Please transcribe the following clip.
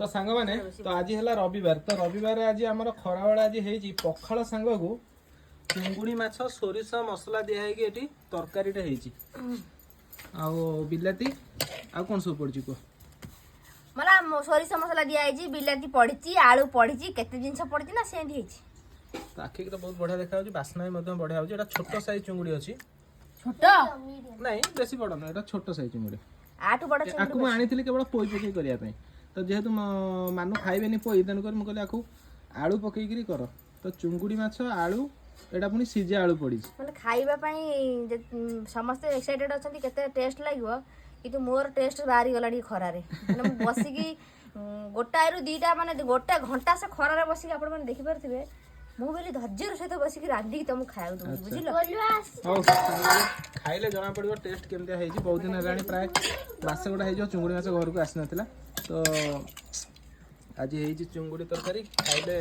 तो सांग माने तो आज है रविवार तो रविवार आज आम खराबेल आज है पखाल सांग को चिंगुड़ी माछ सोरिष मसला दिखाई ये तरकारीटा बिलाती आ कौन सब पड़ी कह मला सोरिष मसला दिखाई बिलाती पड़ी आलू पड़ी केते जिनस पड़ी ना सेंधी तो आखिक तो बहुत बढ़िया देखा बास्ना भी बढ़िया होता छोट साइज चिंगुड़ी अच्छी छोट नहीं बेसी बड़ ना ये छोट साइज चिंगुड़ी आठू बड़ आपको मुझे आनी केवल पोई पकई करने तो जेहेतु मानु खाइबेनि पोई तेणुक मुझे कहली आलू पकईकरी कर तो चुंगुड़ी माछ आलू एटा पुणी सिझा आलू पड़ी माने खाइबा पई समस्त एक्साइटेड अछंती केते टेस्ट लागो किंतु मोर टेस्ट बारी गलाडी खरारे माने मु बसिकी गोटाएरु दीटा माने गोटा घंटा से खरारे बसिकी आपण माने देखि परथिबे मु बेली धज्जर सहित बसिकी रांधी तुम खाउ तुम बुझिलो खाइले जना पड़ो टेस्ट केमतिया हेजी बहुत दिन हेलानी प्राय मास गोटा हेजो चुंगुड़ी माछ घर को आसी नथिला तो आज हेजी चुंगुड़ी तरकारी खाइले